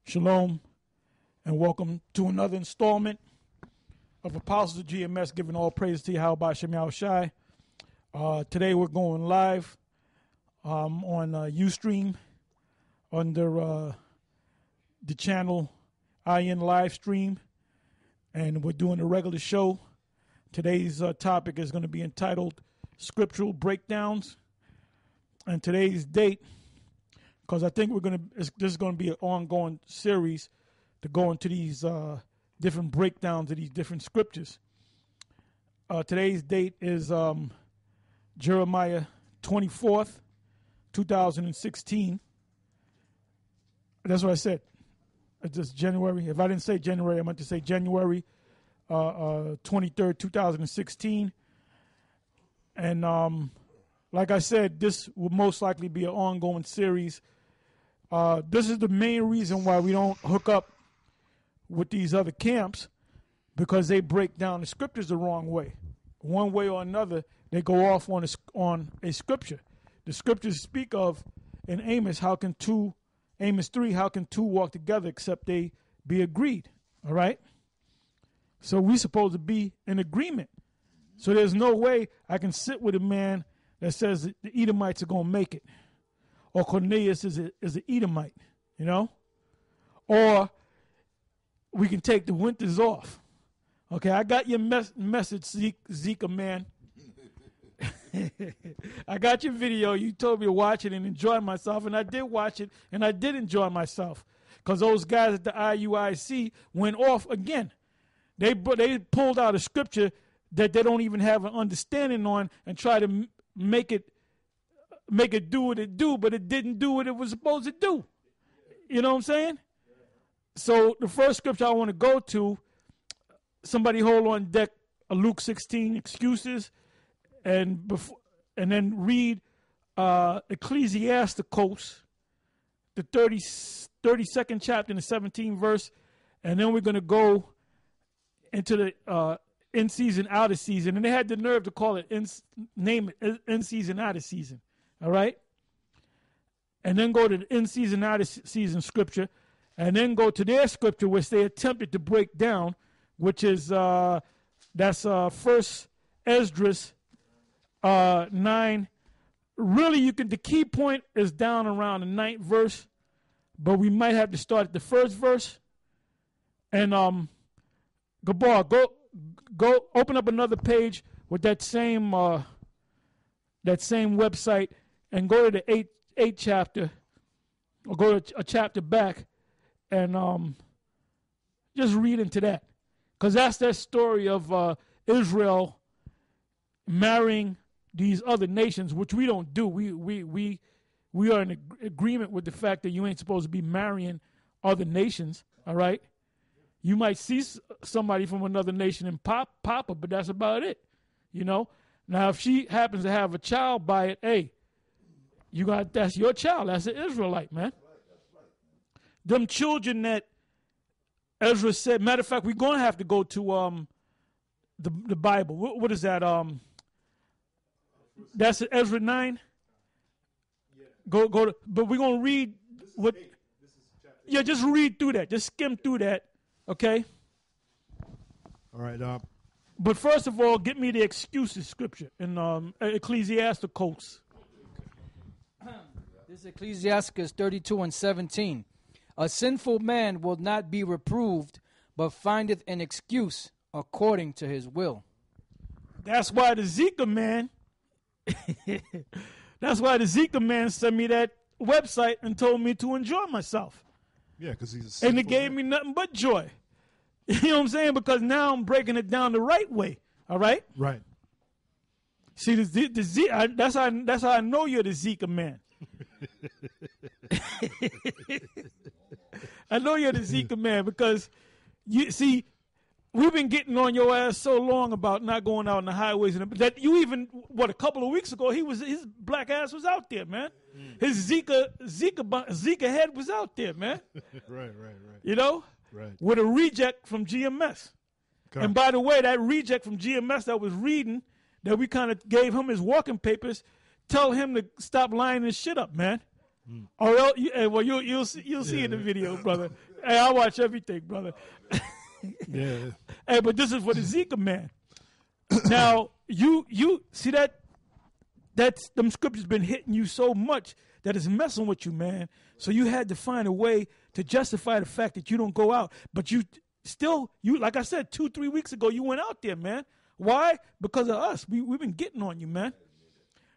Shalom, and welcome to another installment of Apostles of GMS, giving all praise to Yahweh Shem Yahushai. Today we're going live on Ustream under the channel IN Live Stream, and we're doing a regular show. Today's topic is going to be entitled Scriptural Breakdowns, and today's date, because I think this is going to be an ongoing series to go into these different breakdowns of these different scriptures. Today's date is Jeremiah 24th, 2016. That's what I said. It's just January. If I didn't say January, I meant to say January 23rd, 2016. And like I said, this will most likely be an ongoing series. This is the main reason why we don't hook up with these other camps, because they break down the scriptures the wrong way. One way or another, they go off on a scripture. The scriptures speak of in Amos 3, how can two walk together except they be agreed? All right? So we're supposed to be in agreement. So there's no way I can sit with a man that says that the Edomites are going to make it, or Cornelius is an Edomite, you know? Or we can take the winters off. Okay, I got your message, Zika man. I got your video. You told me to watch it and enjoy myself, and I did watch it, and I did enjoy myself, because those guys at the IUIC went off again. They pulled out a scripture that they don't even have an understanding on and try to make it do what it do, but it didn't do what it was supposed to do. You know what I'm saying? So the first scripture I want to go to, somebody hold on deck, Luke 16, excuses, and then read Ecclesiasticus, the 32nd chapter and the 17th verse, and then we're going to go into the in season, out of season, and they had the nerve to call it name it in season, out of season. All right, and then go to the in season, out of season scripture, and then go to their scripture, which they attempted to break down, which is that's First Esdras 9. Really, the key point is down around the 9th verse, but we might have to start at the first verse. And go open up another page with that same website, and go to the 8th chapter, or go to a chapter back, and just read into that, because that's that story of Israel marrying these other nations, which we don't do. We are in agreement with the fact that you ain't supposed to be marrying other nations. All right, you might see somebody from another nation and papa, but that's about it. You know. Now, if she happens to have a child by it, hey, that's your child. That's an Israelite, man. Them children that Ezra said, matter of fact, we're going to have to go to the Bible. What is that? That's Ezra 9? Yeah. Go to, but we're going to read what. Yeah, just read through that. Just skim through that, okay? All right, but first of all, get me the excuses scripture in Ecclesiasticus. This is Ecclesiasticus 32 and 17. A sinful man will not be reproved, but findeth an excuse according to his will. That's why the Zika man, sent me that website and told me to enjoy myself. Yeah, because he's a sinful and it gave me nothing but joy. You know what I'm saying? Because now I'm breaking it down the right way. All right? Right. See, that's how I know you're the Zika man. I know you're the Zika man, because you see, we've been getting on your ass so long about not going out on the highways, and that you even, a couple of weeks ago, his black ass was out there, man. His Zika head was out there, man. Right. You know? Right. With a reject from GMS. Okay. And by the way, that reject from GMS that was reading, that we kind of gave him his walking papers, tell him to stop lying his shit up, man. Oh, well, you'll see in the video, brother. Hey, I watch everything, brother. Yeah. Hey, but this is for the Zika man. Now, you see that's them scriptures been hitting you so much that it's messing with you, man. So you had to find a way to justify the fact that you don't go out. But you like I said, 2-3 weeks ago, you went out there, man. Why? Because of us. We've been getting on you, man.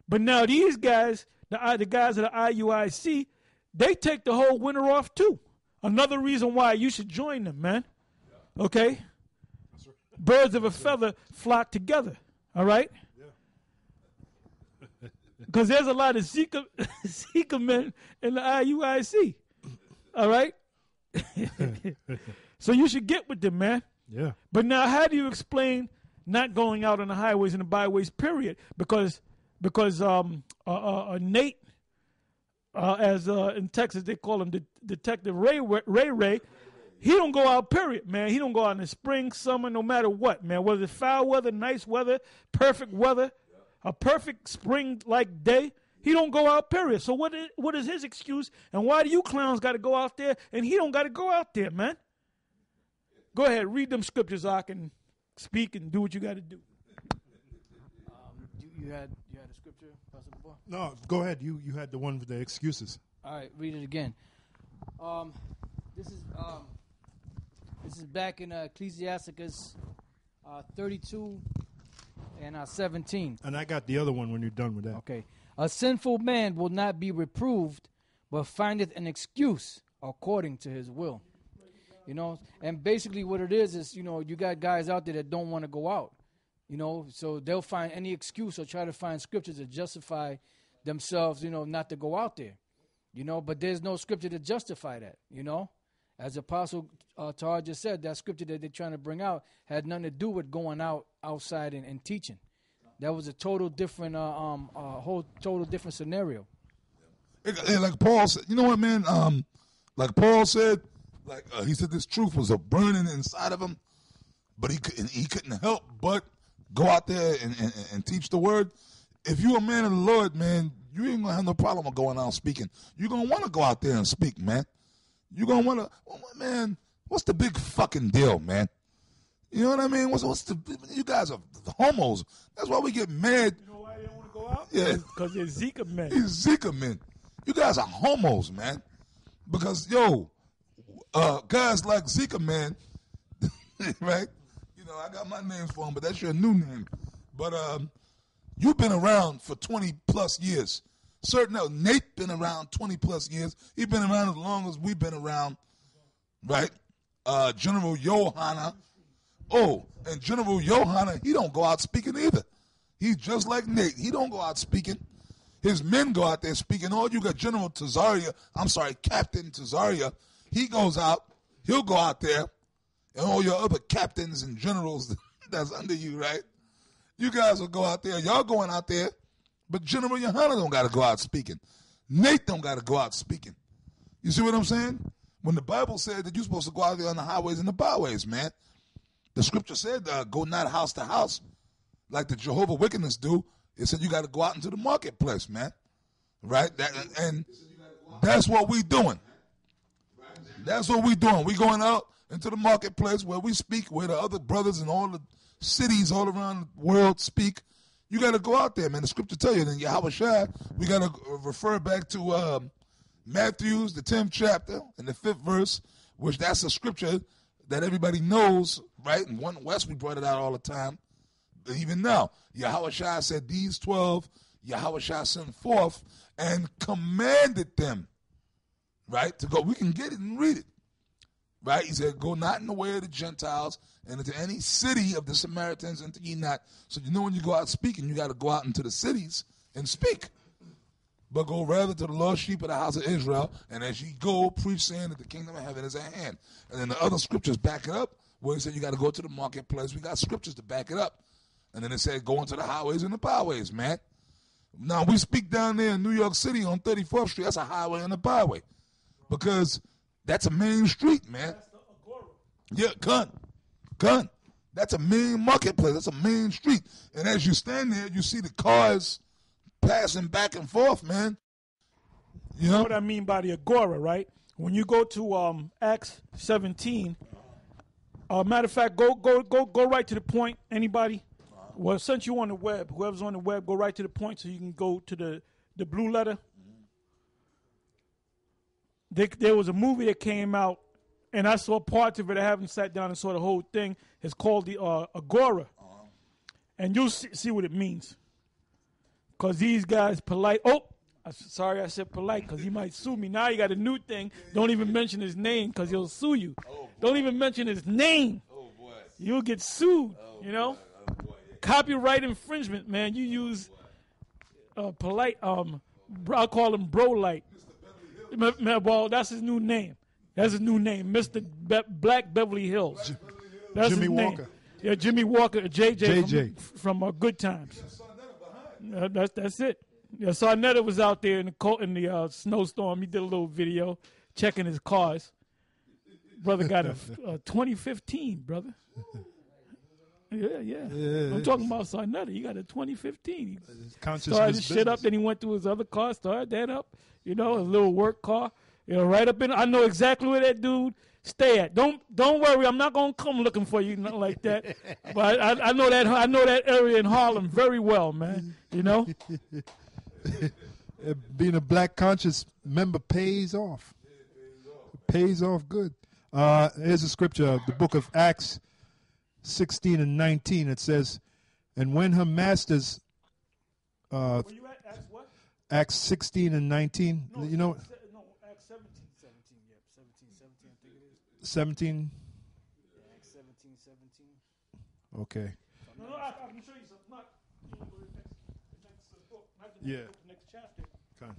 But now these guys, the guys of the IUIC, they take the whole winter off too. Another reason why you should join them, man. Okay? Birds of a feather flock together. All right? Because there's a lot of Zika men in the IUIC. All right? So you should get with them, man. Yeah. But now how do you explain not going out on the highways and the byways, period? Because Nate, as in Texas they call him Detective Ray, he don't go out, period, man. He don't go out in the spring, summer, no matter what, man. Whether it's foul weather, nice weather, perfect weather, a perfect spring-like day, he don't go out, period. So what is his excuse, and why do you clowns got to go out there, and he don't got to go out there, man? Go ahead, read them scriptures, I can speak and do what you got to do. You had a scripture, Pastor Boy? No, go ahead. You had the one with the excuses. All right, read it again. This is back in Ecclesiasticus 32 and 17. And I got the other one when you're done with that. Okay. A sinful man will not be reproved, but findeth an excuse according to his will. You know, and basically what it is, you know, you got guys out there that don't want to go out. You know, so they'll find any excuse or try to find scriptures to justify themselves, you know, not to go out there. You know, but there's no scripture to justify that, you know. As Apostle Tar just said, that scripture that they're trying to bring out had nothing to do with going outside and teaching. That was a total different, whole total different scenario. Like Paul said, you know what, man? Like Paul said, he said this truth was a burning inside of him, but he couldn't help but go out there and teach the word. If you're a man of the Lord, man, you ain't gonna have no problem with going out and speaking. You're gonna want to go out there and speak, man. You're gonna want to, man. What's the big fucking deal, man? You know what I mean? What's you guys are homos. That's why we get mad. You know why they don't want to go out? Yeah, because they're Zika men. These Zika men. You guys are homos, man. Because guys like Zika man, right? You know, I got my names for them, but that's your new name. But you've been around for 20 plus years. Nate been around 20 plus years. He's been around as long as we've been around, right? General Johanna. Oh, and General Johanna, he don't go out speaking either. He's just like Nate. He don't go out speaking. His men go out there speaking. Oh, you got Captain Tazaria. He goes out. He'll go out there. And all your other captains and generals that's under you, right? You guys will go out there. Y'all going out there. But General Johanna don't got to go out speaking. Nate don't got to go out speaking. You see what I'm saying? When the Bible said that you're supposed to go out there on the highways and the byways, man. The scripture said, go not house to house like the Jehovah Wickedness do. It said you got to go out into the marketplace, man. Right? And that's what we doing. That's what we doing. We going out into the marketplace where we speak, where the other brothers in all the cities all around the world speak. You got to go out there, man. The scripture tell you, in Yahweh Shai, we got to refer back to Matthew's, the 10th chapter, and the 5th verse, which that's a scripture that everybody knows, right? In One West, we brought it out all the time. But even now, Yahweh Shai said, these 12, Yahweh Shai sent forth and commanded them, right, to go. We can get it and read it, right? He said, go not in the way of the Gentiles and into any city of the Samaritans, enter ye not. So you know when you go out speaking, you got to go out into the cities and speak. But go rather to the lost sheep of the house of Israel, and as ye go, preach saying that the kingdom of heaven is at hand. And then the other scriptures back it up, where he said you got to go to the marketplace. We got scriptures to back it up. And then it said go into the highways and the byways, man. Now, we speak down there in New York City on 34th Street. That's a highway and a byway. Because that's a main street, man. Yeah, gun. That's a main marketplace. That's a main street. And as you stand there, you see the cars passing back and forth, man. You know what I mean by the agora, right? When you go to Acts 17, matter of fact, go right to the point. Anybody? Well, since you're on the web, whoever's on the web, go right to the point so you can go to the blue letter. There was a movie that came out, and I saw parts of it. I haven't sat down and saw the whole thing. It's called the Agora. And you'll see what it means. Because these guys polite. Oh, sorry I said polite because he might sue me. Now you got a new thing. Don't even mention his name because he'll sue you. Don't even mention his name. You'll get sued, you know. Copyright infringement, man. You use polite, I'll call him bro-light. Well, that's his new name. That's his new name, Mr. Black Beverly Hills. That's Jimmy his name. Walker. Yeah, Jimmy Walker, JJ. from Good Times. That's it. Yeah, Sarnetta was out there in the snowstorm. He did a little video checking his cars. Brother got a 2015, brother. Yeah. I'm talking about Sarnetta. He got a 2015. He started his shit up, then he went to his other car, started that up. You know, a little work car. You know, right up in. I know exactly where that dude stay at. Don't worry. I'm not gonna come looking for you, nothing like that. But I know that. I know that area in Harlem very well, man. You know. Being a black conscious member pays off. Pays off good. Here's a scripture, the book of Acts 16 and 19. It says, and when her masters, Were you at Acts what? Acts 16 and 19, No, you know, no, Acts 17. Yep, 17, I think it is. 17. Yeah, Acts 17. Okay. No, I can show you something. Not the next book, not the Yeah. next book, the next chapter. Con.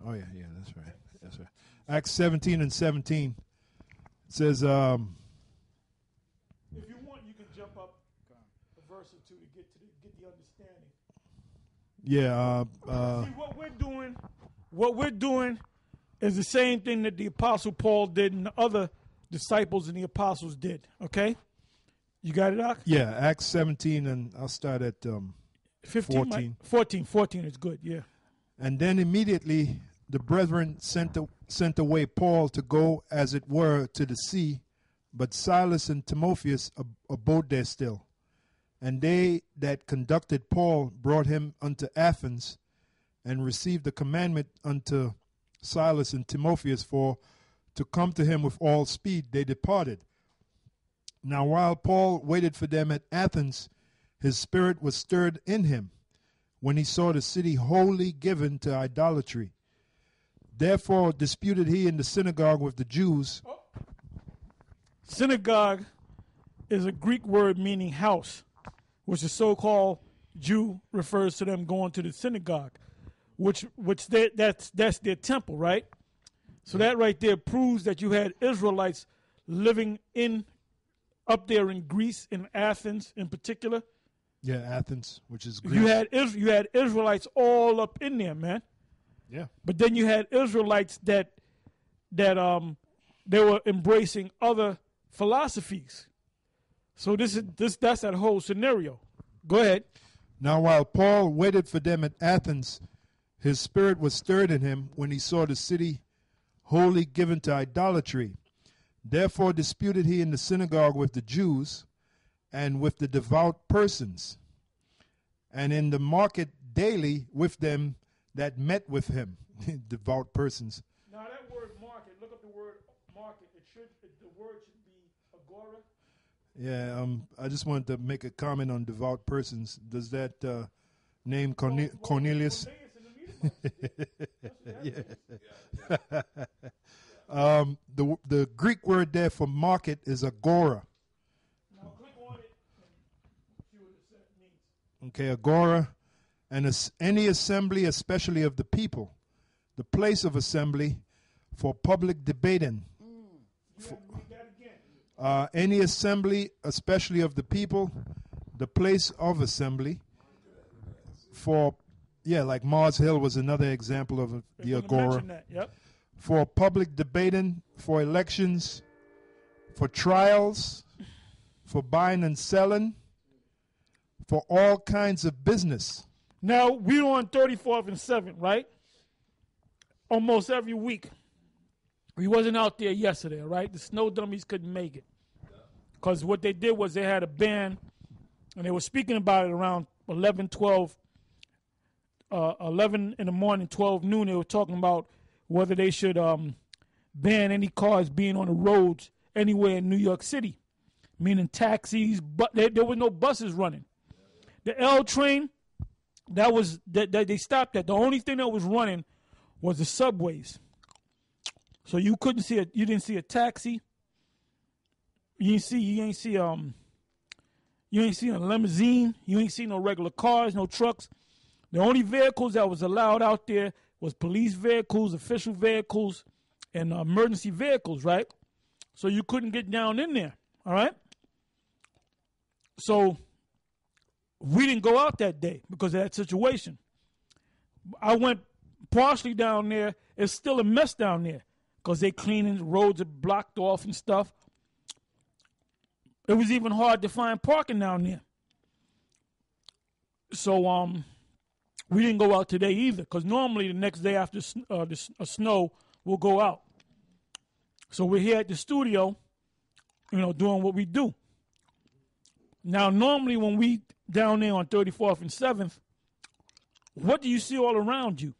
Oh yeah, that's right. That's right. Acts 17 and 17 says, If you want, you can jump up a verse or two to get the understanding. See, what we're doing is the same thing that the Apostle Paul did and the other disciples and the apostles did. Okay, you got it, Doc? yeah, Acts 17, and I'll start at 15, 14. 14 is good. Yeah. And then immediately the brethren sent away Paul to go, as it were, to the sea, but Silas and Timotheus abode there still. And they that conducted Paul brought him unto Athens, and received the commandment unto Silas and Timotheus for to come to him with all speed. They departed. Now while Paul waited for them at Athens, his spirit was stirred in him, when he saw the city wholly given to idolatry. Therefore disputed he in the synagogue with the Jews. Synagogue is a Greek word meaning house, which the so-called Jew refers to them going to the synagogue, which that's their temple, right? So that right there proves that you had Israelites living up there in Greece, in Athens in particular. Yeah, Athens, which is Greece. You had Israelites all up in there, man. Yeah. But then you had Israelites that they were embracing other philosophies. So that's that whole scenario. Go ahead. Now while Paul waited for them at Athens, his spirit was stirred in him when he saw the city wholly given to idolatry. Therefore disputed he in the synagogue with the Jews and with the devout persons, and in the market daily with them that met with him. Devout persons. Now that word market, look up the word market. The word should be agora. Yeah, I just wanted to make a comment on devout persons. Does that name Cornelius? Yeah. The Greek word there for market is agora. Now click on it and see what it means. Okay, agora, and any assembly, especially of the people, the place of assembly for public debating. Any assembly, especially of the people, the place of assembly for, like Mars Hill was another example of the agora. Yep. For public debating, for elections, for trials, for buying and selling, for all kinds of business. Now we're on 34th and 7th, right? almost every week. We wasn't out there yesterday, all right? The snow dummies couldn't make it. Because what they did was they had a ban, and they were speaking about it around 11 in the morning, 12 noon. They were talking about whether they should ban any cars being on the roads anywhere in New York City, meaning taxis, but there were no buses running. The L train, they stopped that. The only thing that was running was the subways. So you didn't see a taxi. You ain't see a limousine. You ain't see no regular cars, no trucks. The only vehicles that was allowed out there was police vehicles, official vehicles, and emergency vehicles, right? So you couldn't get down in there, all right? So we didn't go out that day because of that situation. I went partially down there. It's still a mess down there because they cleaning, the roads are blocked off and stuff. It was even hard to find parking down there. So we didn't go out today either because normally the next day after snow, we'll go out. So we're here at the studio, doing what we do. Now, normally when we down there on 34th and 7th, what do you see all around you?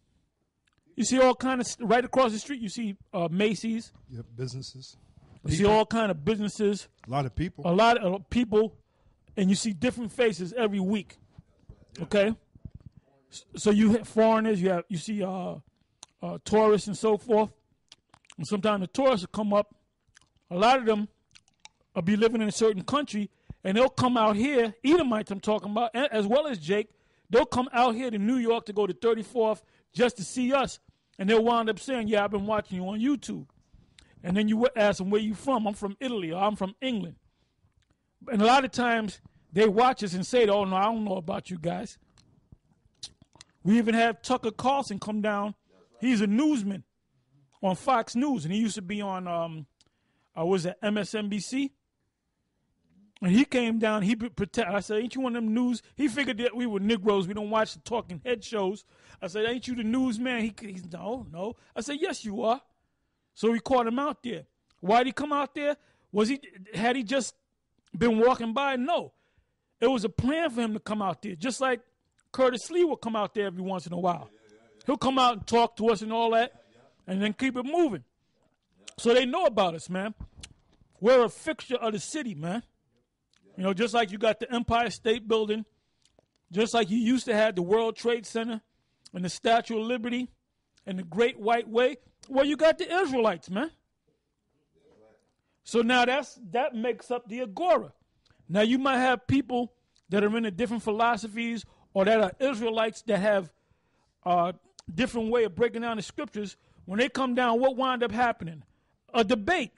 You see all kind of, right across the street, you see Macy's. Yep, businesses. You see all kind of businesses. A lot of people. A lot of people, and you see different faces every week. Okay? So you have foreigners, you see tourists and so forth. And sometimes the tourists will come up. A lot of them will be living in a certain country, and they'll come out here, Edomites I'm talking about, as well as Jake. They'll come out here to New York to go to 34th just to see us. And they'll wind up saying, yeah, I've been watching you on YouTube. And then you would ask them, where you from? I'm from Italy, or I'm from England. And a lot of times they watch us and say, oh, no, I don't know about you guys. We even had Tucker Carlson come down. He's a newsman on Fox News, and he used to be on, MSNBC? And he came down, I said, ain't you one of them news? He figured that we were Negroes. We don't watch the talking head shows. I said, ain't you the newsman? He's no. I said, yes, you are. So we caught him out there. Why did he come out there? Had he just been walking by? No. It was a plan for him to come out there, just like Curtis Lee will come out there every once in a while. He'll come out and talk to us and all that, and then keep it moving. So they know about us, man. We're a fixture of the city, man. Just like you got the Empire State Building, just like you used to have the World Trade Center and the Statue of Liberty and the Great White Way. Well, you got the Israelites, man. So now that makes up the Agora. Now you might have people that are into different philosophies or that are Israelites that have a different way of breaking down the scriptures. When they come down, what wind up happening? A debate.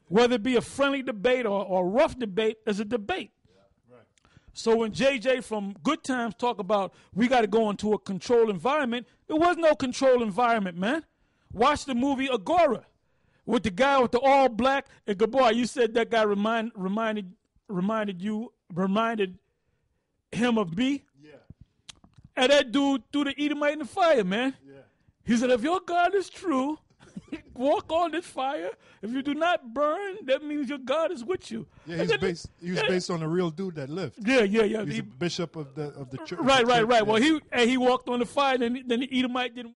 Whether it be a friendly debate or a rough debate, is a debate. Yeah, right. So when JJ from Good Times talk about we got to go into a controlled environment, there was no controlled environment, man. Watch the movie Agora with the guy with the all black. And boy, you said that guy reminded him of me. Yeah. And that dude threw the Edomite in the fire, man. Yeah. He said, if your God is true, walk on this fire. If you do not burn, that means your God is with you. Yeah, he was based on a real dude that lived. Yeah. He's a bishop of the church. Right. Well, he walked on the fire, then the Edomite didn't.